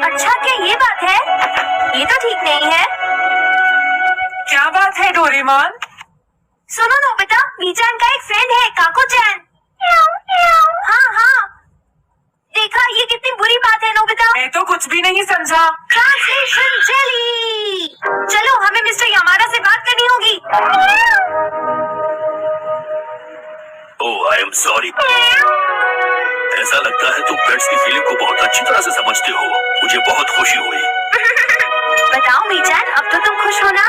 अच्छा, क्या ये बात है? ये तो ठीक नहीं है। क्या बात है डोरेमोन? सुनो नोबिता, मीचान का एक फ्रेंड है, काको-चैन। हाँ हाँ, देखा, ये कितनी बुरी बात है नोबिता। मैं तो कुछ भी नहीं समझा। Translation jelly. चलो, हमें मिस्टर यामादा से बात करनी होगी। ओह, आई एम सॉरी। ऐसा लगता है तुम पेट्स की फीलिंग को बहुत अच्छी तरह से समझते हो। मुझे बहुत खुशी हुई। बताओ मीचान, अब तो तुम खुश हो ना?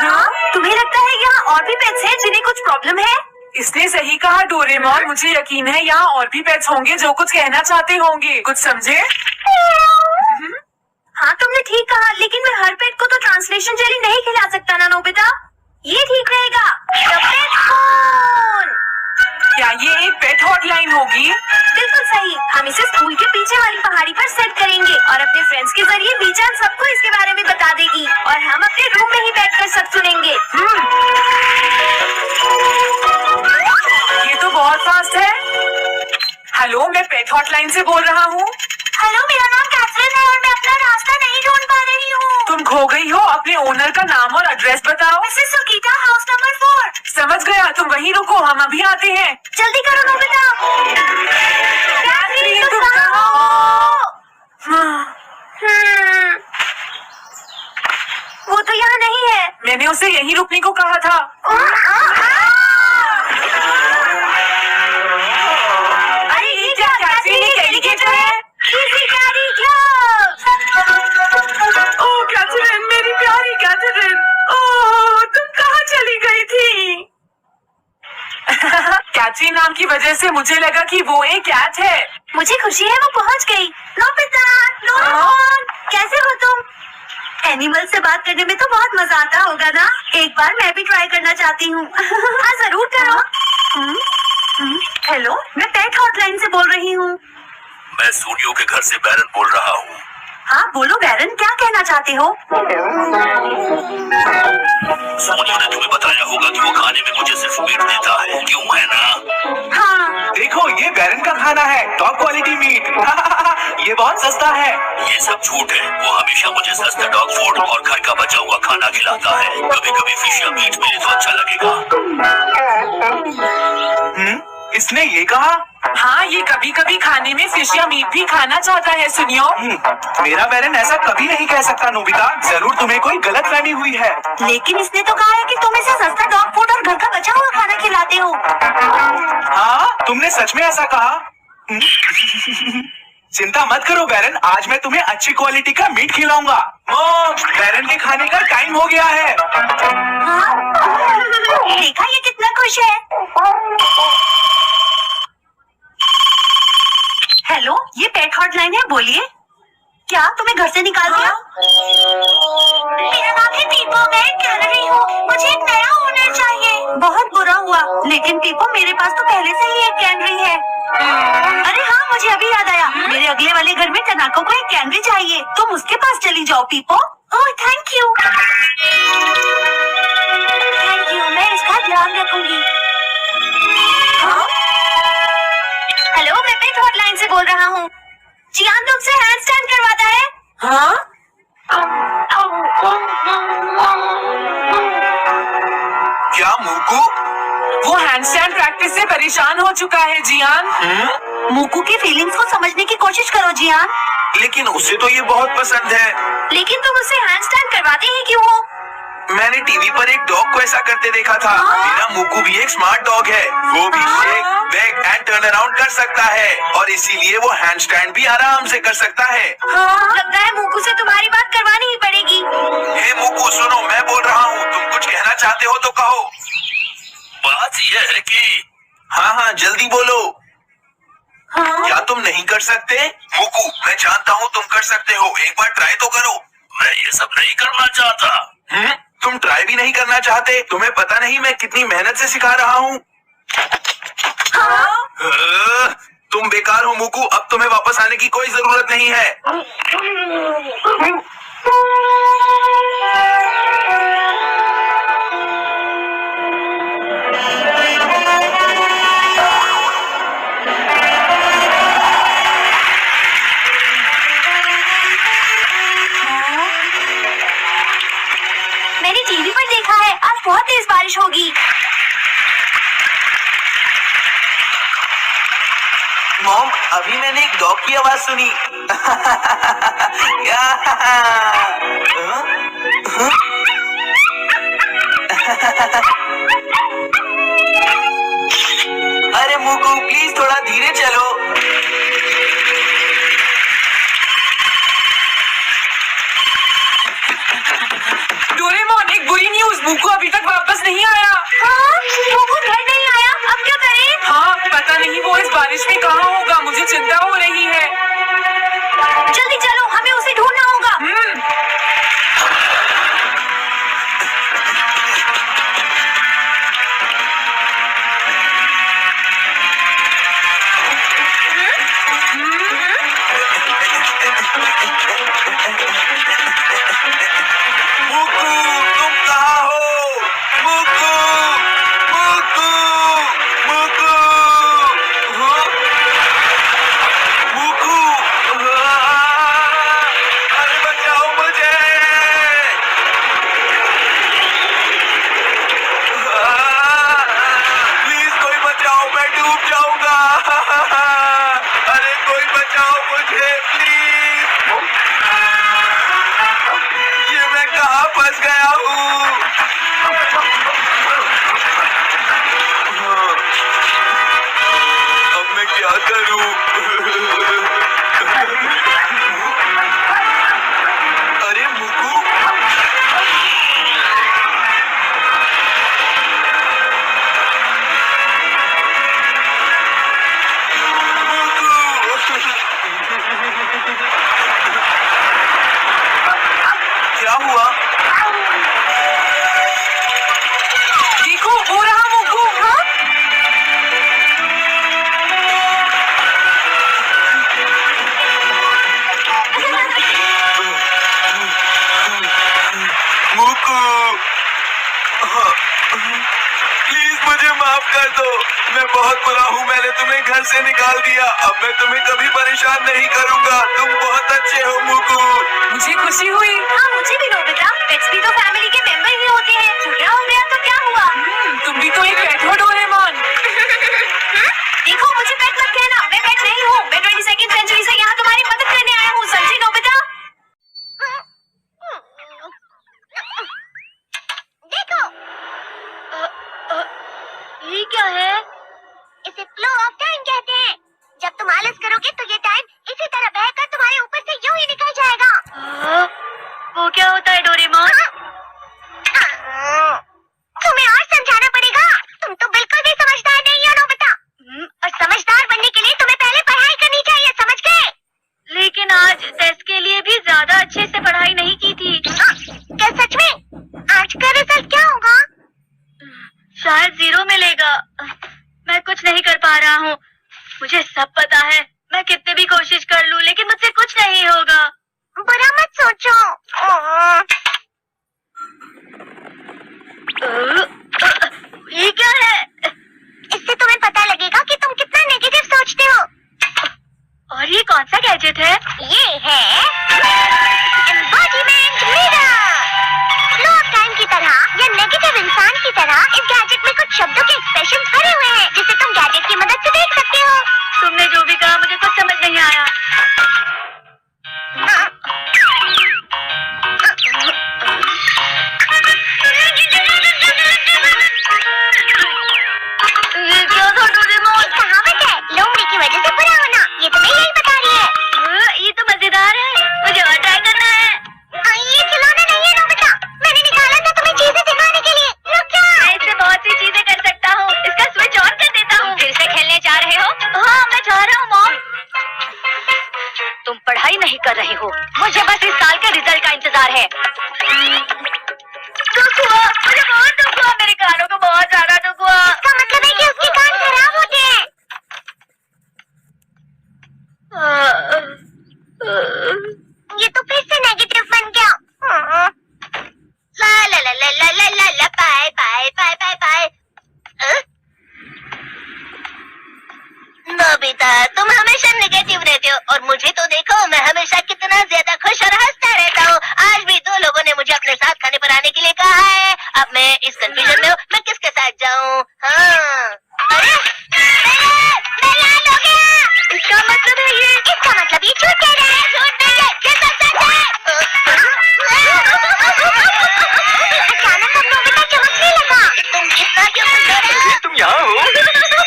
हाँ, तुम्हें लगता है यहाँ और भी पेट्स हैं जिन्हें कुछ प्रॉब्लम है? इसने सही कहा डोरेमोन। मुझे यकीन है यहाँ और भी पेट्स होंगे जो कुछ कहना चाहते होंगे। कुछ समझे? हाँ, तुमने ठीक कहा, लेकिन मैं हर पेट को तो ट्रांसलेशन जेली नहीं खिला सकता ना नोबिता। ये ठीक रहेगा। The pet phone. क्या ये एक पेट हॉटलाइन होगी? बिल्कुल सही। हम इसे स्कूल के पीछे वाली पहाड़ी पर सेट करेंगे और अपने फ्रेंड्स के जरिए मीचान सबको इसके बारे में बता देगी और हम अपने रूम में ही बैठकर सब सुनेंगे। ये तो बहुत फास्ट है। हेलो, मैं पेट हॉटलाइन से बोल रहा हूँ। हेलो, मेरा नाम कैथरीन है और मैं अपना रास्ता नहीं ढूंढ पा रही हूँ। तुम खो गई हो? अपने ओनर का नाम और एड्रेस बताओ। मिसेस सुकीता, हाउस नंबर 4। समझ गया, तुम वहीं रुको, हम अभी आते हैं। जल्दी करो नोबिता। कैथरीन, तुम कहाँ हो? वो तो यहाँ नहीं है। मैंने उसे यहीं रुकने को कहा था। अरे ये क्या? कैथरीन एक एलिगेटर है। Easy carry gloves. Oh Catherine, मेरी प्यारी कैथरीन। ओह, तुम कहाँ चली गई थी? कैथरीन नाम की वजह से मुझे लगा कि वो एक कैट है। मुझे खुशी है वो पहुंच गई। नोबिता, डोरेमोन, कैसे हो तुम? एनिमल से बात करने में तो बहुत मजा आता होगा ना? एक बार मैं भी ट्राई करना चाहती हूँ। हाँ, जरूर करो। हेलो, मैं पेट हॉटलाइन से बोल रही हूँ। मैं सोनियो के घर से बैरन बोल रहा हूँ। हाँ बोलो बैरन, क्या कहना चाहते हो? सोनियो ने तुम्हें बताया होगा कि वो खाने में मुझे सिर्फ मीट देता है, क्यों है ना? हाँ। देखो, ये बैरन का खाना है, टॉप क्वालिटी मीट। ये बहुत सस्ता है। ये सब झूठ है। वो हमेशा मुझे सस्ता डॉग फूड और घर का बचा हुआ खाना खिलाता है। कभी कभी फिश या मीट मिले तो अच्छा लगेगा। इसने ये कहा? हाँ, ये कभी कभी खाने में फिश या मीट भी खाना चाहता है। सुनियो, मेरा बैरन ऐसा कभी नहीं कह सकता नोबिता। जरूर तुम्हें कोई गलतफहमी हुई है। लेकिन इसने तो कहा है कि तुम इसे सस्ता डॉग फूड और घर का बचा हुआ खाना खिलाते हो। हाँ, तुमने सच में ऐसा कहा? चिंता मत करो बैरन, आज मैं तुम्हें अच्छी क्वालिटी का मीट खिलाऊंगा। बैरन के खाने का टाइम हो गया है। हाँ? देखा, ये कितना खुश है। हेलो, ये पेट हॉटलाइन है, बोलिए। क्या तुम्हें घर से निकाल दिया? मेरा नाम है पीपो, मैं एक कैनरी हूँ। मुझे एक नया ओनर चाहिए। बहुत बुरा हुआ, लेकिन पीपो मेरे पास तो पहले से ही एक कैनरी है। अरे हाँ, मुझे अभी याद आया, मेरे अगले वाले घर में तनाको को एक कैनरी चाहिए। तुम उसके पास चली जाओ पीपो। Oh thank you. Thank you, मैं इसका ध्यान रखूंगी। हाँ? हेलो, मैं पेट हॉटलाइन से बोल रहा हूँ। जियान तुमसे हैंड स्टैंड करवाता है। हाँ? क्या मूकू? वो हैंडस्टैंड प्रैक्टिस से परेशान हो चुका है जियान। मूकू की फीलिंग्स को समझने की कोशिश करो जियान। लेकिन उसे तो ये बहुत पसंद है। लेकिन तुम उसे हैंड स्टैंड करवाते ही क्यों हो? मैंने टीवी पर एक डॉग को ऐसा करते देखा था। मेरा मूकू भी एक स्मार्ट डॉग है। वो भी shake, back and turn around कर सकता है और इसीलिए वो हैंड स्टैंड भी आराम से कर सकता है। लगता है मूकू से तुम्हारी बात करवानी ही पड़ेगी। हे मूकू, सुनो, मैं बोल रहा हूँ, तुम कुछ कहना चाहते हो तो कहो। बात यह है कि हाँ हाँ, जल्दी बोलो। क्या तुम नहीं कर सकते? मूकू, मैं जानता हूँ तुम कर सकते हो, एक बार ट्राई तो करो। मैं ये सब नहीं करना चाहता। तुम ट्राई भी नहीं करना चाहते? तुम्हें पता नहीं मैं कितनी मेहनत से सिखा रहा हूँ। तुम बेकार हो मूकू, अब तुम्हें वापस आने की कोई जरूरत नहीं है। मॉम, अभी मैंने एक डॉग की आवाज सुनी। अरे मुकू, प्लीज थोड़ा धीरे चलो। डोरेमोन, एक बुरी न्यूज, मुकू अभी तक वापस नहीं आया। हाँ, मुकू घर नहीं आया, अब क्या करें? हाँ, पता नहीं वो इस बारिश में कहाँ होगा, मुझे चिंता हो रही है। जल्दी चलो, हमें उसे ढूंढना होगा। मुकू, तुम कहाँ हो? मुकू, मुकू, मुकू, हाँ? मुकू, अरे बचाओ मुझे। प्लीज कोई बचाओ, मैं डूब जाऊंगा। अरे कोई बचाओ मुझे प्लीज। ये मैं कहाँ फंस गया हूँ? अब मैं क्या करूँ? अरे मुकू, क्या हुआ? देखो, हो रहा मुकू। हाँ? मुकू, प्लीज मुझे माफ कर दो। मैं बहुत बुरा हूँ, मैंने तुम्हें घर से निकाल दिया। अब मैं तुम्हें कभी परेशान नहीं करूँगा। तुम बहुत अच्छे हो मुकू। मुझे खुशी हुई। हाँ, मुझे भी नोबिता, पेट्स भी तो फैमिली के मेंबर ही होते हैं। झगड़ा हो गया तो क्या हुआ? तुम भी तो एक पेट हो डोरेमोन। देखो, मुझे पेट मत कहना, मैं पेट नहीं हूँ। मैं 22वीं सेंचुरी से यहाँ तुम्हारी मदद करने आया हूँ, समझी नोबिता? देखो, ये क्या है? इसे फ्लो ऑफ टाइम कहते हैं। जब तुम आलस करोगे तो ये टाइम इसी तरह बहकर तुम्हारे ऊपर से यूं ही निकल जाएगा। वो क्या होता है डोरेमोन? तुम्हें और समझाना पड़ेगा। तुम तो बिल्कुल भी समझदार नहीं हो नोबिता। और समझदार बनने के लिए तुम्हें पहले पढ़ाई करनी चाहिए, समझ गए? लेकिन आज टेस्ट के लिए भी ज्यादा अच्छे से पढ़ाई नहीं की थी। क्या सच में? आज का रिजल्ट क्या होगा? शायद 0 मिलेगा। मैं कुछ नहीं कर पा रहा हूँ। मुझे सब पता है। मैं कितने भी कोशिश कर लूँ, लेकिन मुझसे कुछ नहीं होगा। बुरा मत सोचो। ये क्या है? इससे तुम्हें पता लगेगा कि तुम कितना नेगेटिव सोचते हो। और ये कौन सा गैजेट है? ये है embodiment mirror. Flow of time की तरह या नेगेटिव इंसान की तरह इस गैजेट में कुछ शब्दों के एक्सप्रेशन भरे हुए हैं, जिसे तुम गैजेट की मदद से देख सकते हो। तुमने जो भी कहा मुझे कुछ समझ नहीं आया। ये क्या था डोरेमोन? कहावत है, लोमड़ी की वजह से बुरा होना। ये तुम्हें यही बता रही है। ये तो मजेदार है, मुझे और ट्राई करना है। ये खिलौना नहीं है नोबिता, मैंने निकाला था तुम्हें चीजें सिखाने के लिए। रुक जा। मैं इससे बहुत सी चीजें कर सकता हूँ। इसका स्विच ऑन कर देता हूँ। फिर से खेलने जा रहे हो? हाँ, मैं जा रहा हूँ मॉम। तुम पढ़ाई नहीं कर रही हो, मुझे बस इस साल के रिजल्ट का इंतजार है। दुख हुआ, मुझे बहुत दुख हुआ। मेरे कानों को बहुत ज्यादा दुख हुआ। इसका मतलब है कि उसके कान खराब होते हैं। ये तो फिर से नेगेटिव बन गया। ला ला ला ला ला ला ला ला bye bye bye bye bye. Nobita, तुम हमेशा नेगेटिव रहते हो, और मुझे तो देखो, मैं हमेशा कितना ज्यादा खुश और हंसता रहता हूँ। आज भी 2 लोगों ने मुझे अपने साथ खाने पर आने के लिए कहा है। अब मैं इस कंफ्यूजन में हूँ, मैं किसके साथ जाऊँ? हाँ, अरे मैं लाल हो गया।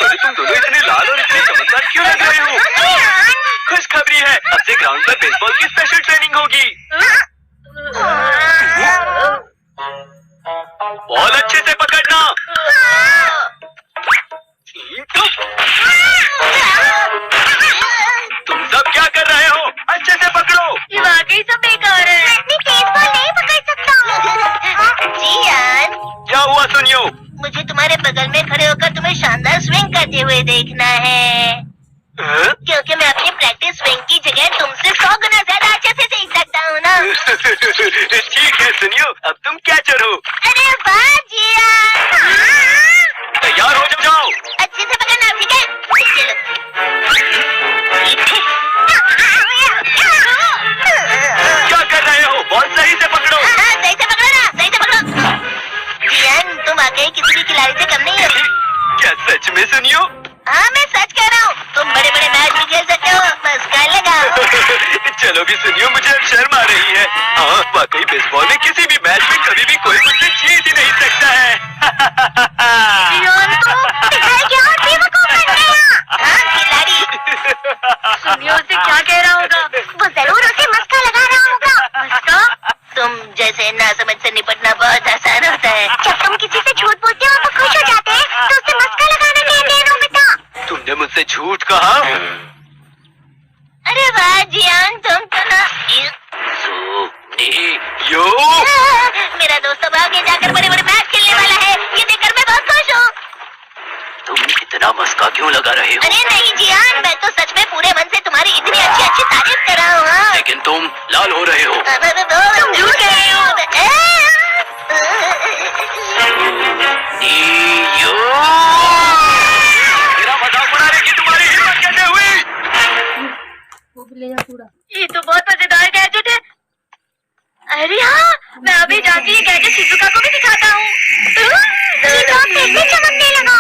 अरे तुम दोनों इतने लाल और इतने चमकदार क्यों लग रहे हो? खुशखबरी है, अब से ग्राउंड पर बेसबॉल की स्पेशल ट्रेनिंग होगी। बॉल अच्छे से पकड़ना। तुम सब क्या कर रहे हो? अच्छे से पकड़ो। ये वाकई सब बेकार है। मैं इतनी तेज बॉल नहीं पकड़ सकता। जियान, क्या हुआ सुनियो? मुझे तुम्हारे बगल में खड़े होकर तुम्हें शानदार स्विंग करते हुए देखना है, क्योंकि मैं अपनी प्रैक्टिस स्विंग की जगह तुमसे 100 गुना ज्यादा अच्छे से सीख सकता हूँ ना। ठीक है सुनियो, अब तुम कैचर हो। अरे वाह जियान, तैयार हो जब जाओ। अच्छे से पकड़ना, ठीक है? क्या कर रहे हो? बॉल सही से पकड़ो। सही से पकड़ो ना, सही से पकड़ो। जियान, तुम वाकई किसी भी खिलाड़ी से कम नहीं हो। क्या सच में सुनियो? हाँ, मैं सच कह रहा हूँ। तुम बड़े बड़े मैच भी खेल सकते हो, बस कर लगाओ। चलो भी सुनियो, मुझे अब शर्म आ रही है। हाँ, वाकई बेसबॉल में किसी भी मैच में कभी भी कोई मुझसे जीत ही नहीं सकता है। जियान, तो क्या और बेवकूफ बन गया। हाँ, खिलाड़ी। सुनियो उसे क्या कह रहा होगा? वो जरूर उसे मस्का लगा रहा होगा। मस्का? तुम जैसे नासमझ से निपटना बहुत आसान होता है। जब तुम किसी से झूठ बोलते हो और वो खुश हो जाते हैं, तो उससे मस्का लगाना कहते हैं नोबिता। तुमने मुझसे झूठ कहा? अरे वाह जियान, तुम तो ना यो मेरा दोस्त अब आगे जाकर बड़े बड़े मैच खेलने वाला है। ये देखकर मैं बहुत खुश हूँ। तुम इतना मस्का क्यों लगा रहे हो? अरे नहीं जियान, मैं तो सच में पूरे मन से तुम्हारी इतनी अच्छी अच्छी तारीफ कर रहा हूँ। हाँ। लेकिन तुम लाल हो रहे हो। तुम झूठ कह रहे हो। मेरा मजाक बनाने की तुम्हारी हिम्मत कैसे हुई? ये तो बहुत मजेदार गैजेट है। अरे हाँ, मैं अभी जाके ये गैजेट शिजुका को भी दिखाता हूँ। ये तो फिर से चमकने लगा।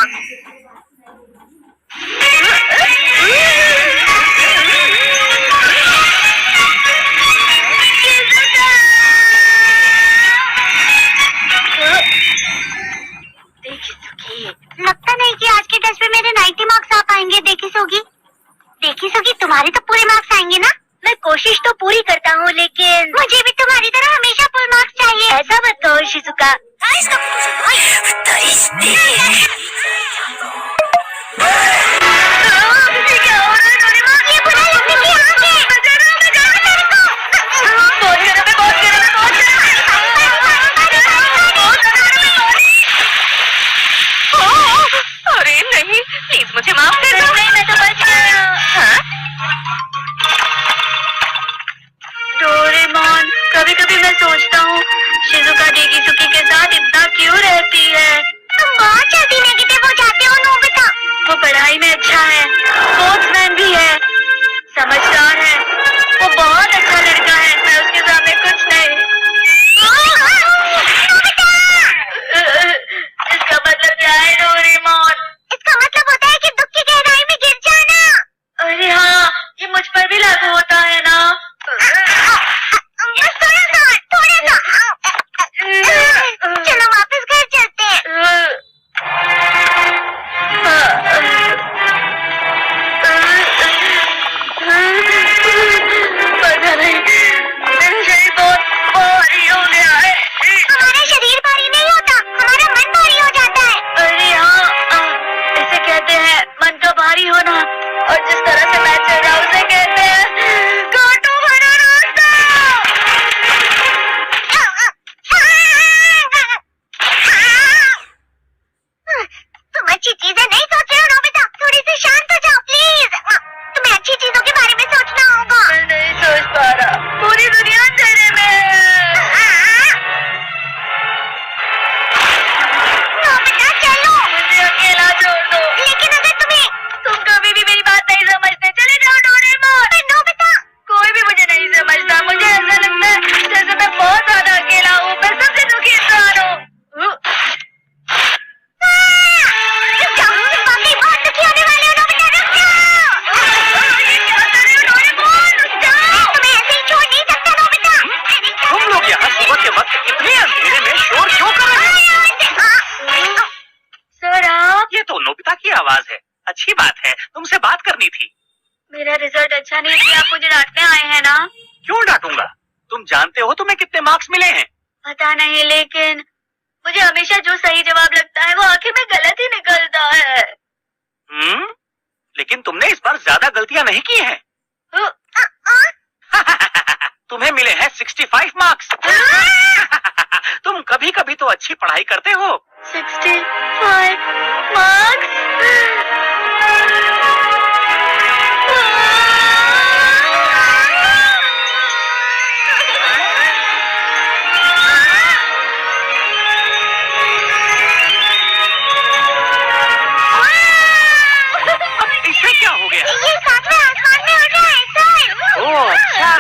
लगता नहीं कि आज के टेस्ट में मेरे 90 मार्क्स आ पाएंगे। देखी सोगी, तुम्हारे तो पूरे मार्क्स आएंगे ना? मैं कोशिश तो पूरी करता हूँ, लेकिन मुझे भी तुम्हारी तरह हमेशा फुल मार्क्स चाहिए। ऐसा मत कहो शिजुका। क्या हो रहा है डोरेमोन? ये बुरा लगने की आग है। अरे नहीं, प्लीज मुझे माफ कर दो। नहीं, मैं तो बच गया। हाँ? डोरेमोन, कभी कभी मैं सोचता हूँ शिजुका डेगिसुकी के साथ इतना क्यों रहती है। तुम बहुत जल्दी नेगेटिव हो जाते हो नोबिता। वो पढ़ाई में अच्छा है, स्पोर्ट्समैन भी है, समझदार है, वो बहुत अच्छा लड़का है। मैं उसके सामने कुछ नहीं। इसका मतलब क्या है डोरेमोन? इसका मतलब होता है कि दुख की गहराई में गिर जाना। अरे हाँ, ये मुझ पर भी लागू होता है ना। थोड़ा सा। चलो वापस घर चलते हैं। पता नहीं, मेरा शरीर बहुत भारी हो गया है। हमारा शरीर भारी नहीं होता, हमारा मन भारी हो जाता है। अरे हाँ, इसे कहते हैं मन का भारी होना। और जिस तरह से मैं चल रहा हूँ उसे कहते हैं कांटों भरा रास्ता। तुम अच्छी चीजें नहीं सोच रहे हो नोबिता, थोड़ी सी शांत हो जाओ प्लीज। तुम्हें अच्छी चीजों के बारे में सोचना होगा। मैं नहीं सोच पा रहा, पूरी दुनिया अंधेरे में है। नोबिता चलो, मुझे अकेला छोड़ दो। लेकिन अगर तुम कभी भी मेरी बात नहीं समझते, चले जाओ डोरेमोन। नोबिता, कोई भी मुझे नहीं समझता। मुझे ऐसा लगता है जैसे मैं बहुत ज्यादा अकेला हूँ, मैं सबसे दुखी इंसान हूँ। वाकई बहुत दुखी होने वाले हो नोबिता, रुक जाओ। ये क्या कर रहे हो डोरेमोन? रुक जाओ, तुम्हें ऐसे ही छोड़ नहीं सकता नोबिता। तुम लोग यहाँ सुबह के वक्त इतने अंधेरे में शोर क्यों कर रहे हो? सर आप? ये तो नोबिता की आवाज है। अच्छी बात है, तुमसे बात करनी थी। मेरा रिजल्ट अच्छा नहीं इसलिए आप मुझे डांटने आए हैं ना? क्यों डांटूंगा? तुम जानते हो तुम्हें कितने मार्क्स मिले हैं? पता नहीं, लेकिन मुझे हमेशा जो सही जवाब लगता है वो आखिर में गलत ही निकलता है। लेकिन तुमने इस बार ज्यादा गलतियां नहीं की हैं। तुम्हें मिले हैं 65 मार्क्स। तुम कभी कभी तो अच्छी पढ़ाई करते हो। 65 मार्क्स? इससे क्या हो गया? ये सातवें आसमान में उड़ रहा है सर। ओह अच्छा।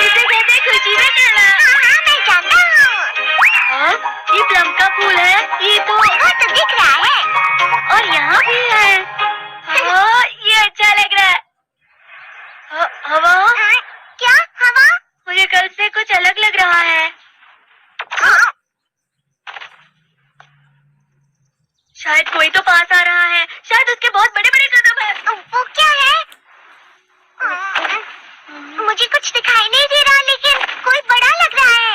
इसे कहते हैं खुशी में खेलना। हाँ, मैं जानता हूँ। ये प्लम का फूल है, ये तो दिख रहा है। और यहाँ भी है। ये अच्छा लग रहा है। हवा? क्या हवा? मुझे कल से कुछ अलग लग रहा है। शायद कोई तो पास आ रहा है, शायद उसके बहुत बड़े बड़े कदम है। वो क्या है? मुझे कुछ दिखाई नहीं दे रहा, लेकिन कोई बड़ा लग रहा है।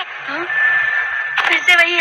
फिर से वही